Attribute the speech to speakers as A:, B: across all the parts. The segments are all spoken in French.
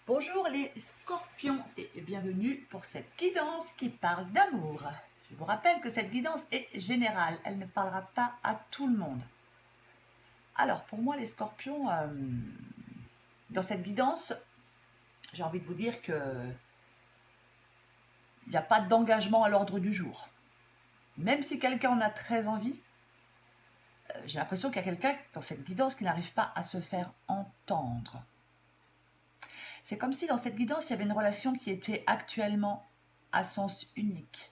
A: Bonjour les scorpions et bienvenue pour cette guidance qui parle d'amour. Je vous rappelle que cette guidance est générale, elle ne parlera pas à tout le monde. Alors pour moi les scorpions, dans cette guidance, j'ai envie de vous dire que il n'y a pas d'engagement à l'ordre du jour. Même si quelqu'un en a très envie, j'ai l'impression qu'il y a quelqu'un dans cette guidance qui n'arrive pas à se faire entendre. C'est comme si dans cette guidance, il y avait une relation qui était actuellement à sens unique.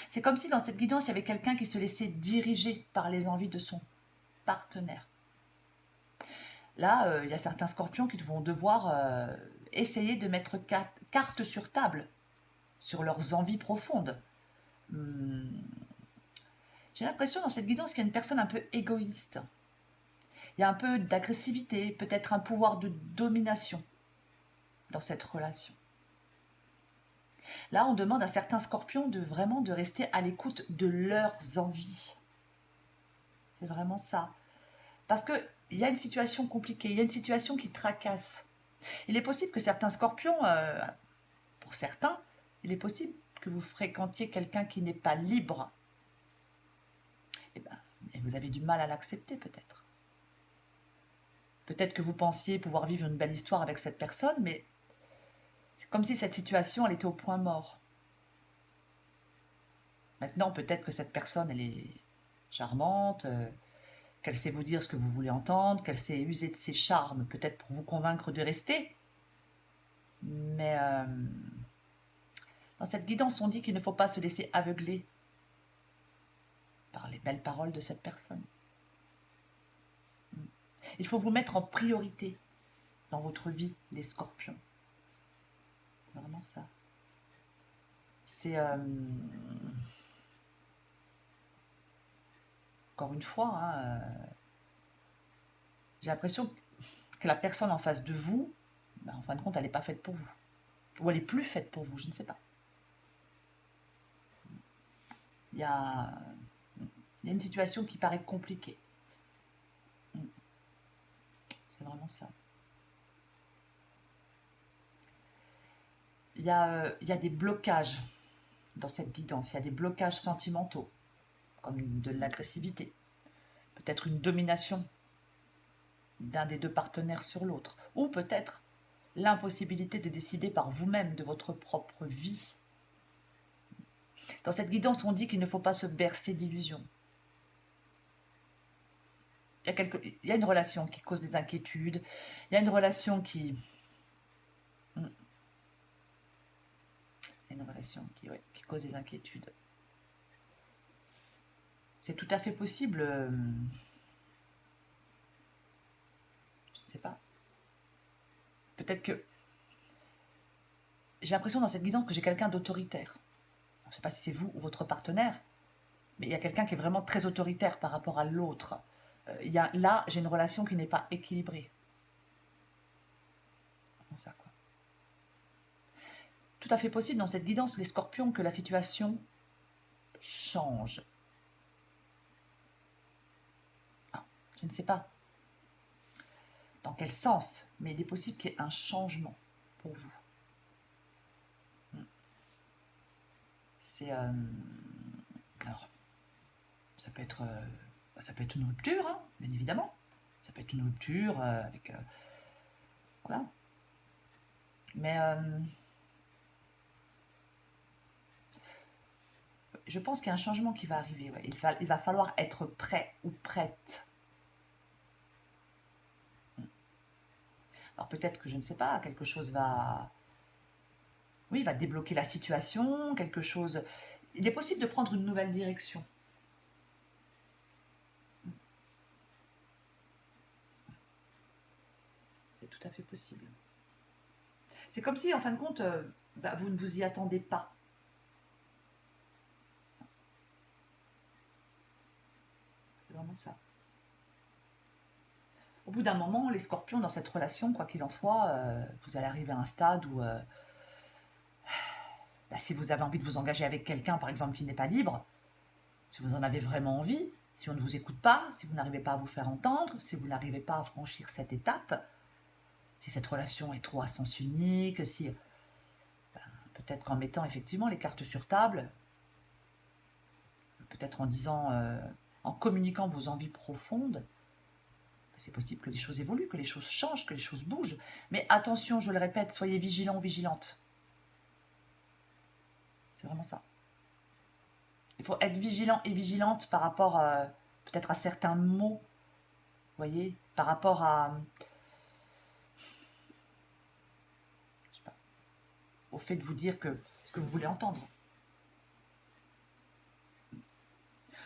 A: C'est comme si dans cette guidance, il y avait quelqu'un qui se laissait diriger par les envies de son partenaire. Là, il y a certains scorpions qui vont devoir essayer de mettre carte sur table sur leurs envies profondes. J'ai l'impression dans cette guidance qu'il y a une personne un peu égoïste. Il y a un peu d'agressivité, peut-être un pouvoir de domination dans cette relation. Là, on demande à certains scorpions de rester à l'écoute de leurs envies. C'est vraiment ça. Parce qu'il y a une situation compliquée, il y a une situation qui tracasse. Il est possible que certains scorpions, pour certains, il est possible que vous fréquentiez quelqu'un qui n'est pas libre. Et vous avez du mal à l'accepter peut-être. Peut-être que vous pensiez pouvoir vivre une belle histoire avec cette personne, mais c'est comme si cette situation, elle était au point mort. Maintenant, peut-être que cette personne, elle est charmante, qu'elle sait vous dire ce que vous voulez entendre, qu'elle sait user de ses charmes, peut-être pour vous convaincre de rester. Mais dans cette guidance, on dit qu'il ne faut pas se laisser aveugler par les belles paroles de cette personne. Il faut vous mettre en priorité dans votre vie, les scorpions. C'est vraiment ça. C'est... encore une fois, j'ai l'impression que la personne en face de vous, en fin de compte, elle n'est pas faite pour vous. Ou elle est plus faite pour vous, je ne sais pas. Il y a une situation qui paraît compliquée. C'est vraiment ça. Il y a des blocages dans cette guidance. Il y a des blocages sentimentaux, comme de l'agressivité. Peut-être une domination d'un des deux partenaires sur l'autre. Ou peut-être l'impossibilité de décider par vous-même de votre propre vie. Dans cette guidance, on dit qu'il ne faut pas se bercer d'illusions. Il y a une relation qui cause des inquiétudes. Il y a une relation qui... qui cause des inquiétudes. C'est tout à fait possible. Je ne sais pas. Peut-être que... J'ai l'impression dans cette guidance que j'ai quelqu'un d'autoritaire. Je ne sais pas si c'est vous ou votre partenaire, mais il y a quelqu'un qui est vraiment très autoritaire par rapport à l'autre. Là, j'ai une relation qui n'est pas équilibrée. Ça, quoi. Tout à fait possible dans cette guidance, les scorpions, que la situation change. Ah, je ne sais pas dans quel sens, mais il est possible qu'il y ait un changement pour vous. C'est... alors, ça peut être une rupture, hein, bien évidemment. Ça peut être une rupture avec... voilà. Mais... je pense qu'il y a un changement qui va arriver. Ouais. Il va falloir être prêt ou prête. Alors peut-être que, je ne sais pas, quelque chose va... Oui, va débloquer la situation, quelque chose... Il est possible de prendre une nouvelle direction. C'est tout à fait possible. C'est comme si, en fin de compte, vous ne vous y attendez pas. C'est vraiment ça. Au bout d'un moment, les scorpions, dans cette relation, quoi qu'il en soit, vous allez arriver à un stade où... si vous avez envie de vous engager avec quelqu'un, par exemple, qui n'est pas libre, si vous en avez vraiment envie, si on ne vous écoute pas, si vous n'arrivez pas à vous faire entendre, si vous n'arrivez pas à franchir cette étape, si cette relation est trop à sens unique, si peut-être qu'en mettant effectivement les cartes sur table, peut-être en disant, en communiquant vos envies profondes, c'est possible que les choses évoluent, que les choses changent, que les choses bougent. Mais attention, je le répète, soyez vigilants ou vigilantes. C'est vraiment ça. Il faut être vigilant et vigilante par rapport peut-être à certains mots, vous voyez, par rapport je sais pas, au fait de vous dire que ce que vous voulez entendre.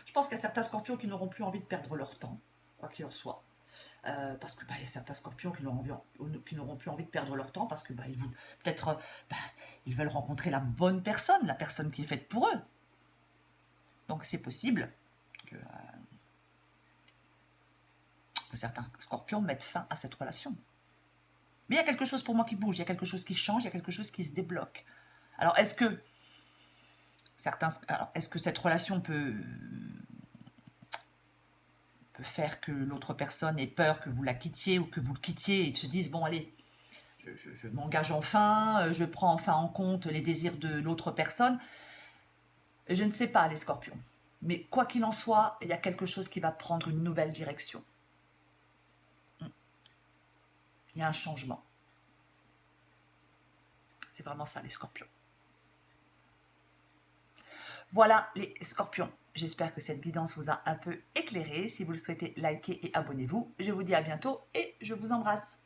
A: Je pense qu'il y a certains scorpions qui n'auront plus envie de perdre leur temps, quoi qu'il en soit. Parce que y a certains scorpions qui n'auront plus envie de perdre leur temps parce que peut-être ils veulent rencontrer la bonne personne, la personne qui est faite pour eux. Donc c'est possible que certains scorpions mettent fin à cette relation. Mais il y a quelque chose pour moi qui bouge, il y a quelque chose qui change, il y a quelque chose qui se débloque. Alors est-ce que cette relation peut faire que l'autre personne ait peur que vous la quittiez ou que vous le quittiez et se dise bon allez, je m'engage enfin, je prends enfin en compte les désirs de l'autre personne. Je ne sais pas les scorpions, mais quoi qu'il en soit, il y a quelque chose qui va prendre une nouvelle direction. Il y a un changement. C'est vraiment ça les scorpions. Voilà les scorpions. J'espère que cette guidance vous a un peu éclairé. Si vous le souhaitez, likez et abonnez-vous. Je vous dis à bientôt et je vous embrasse.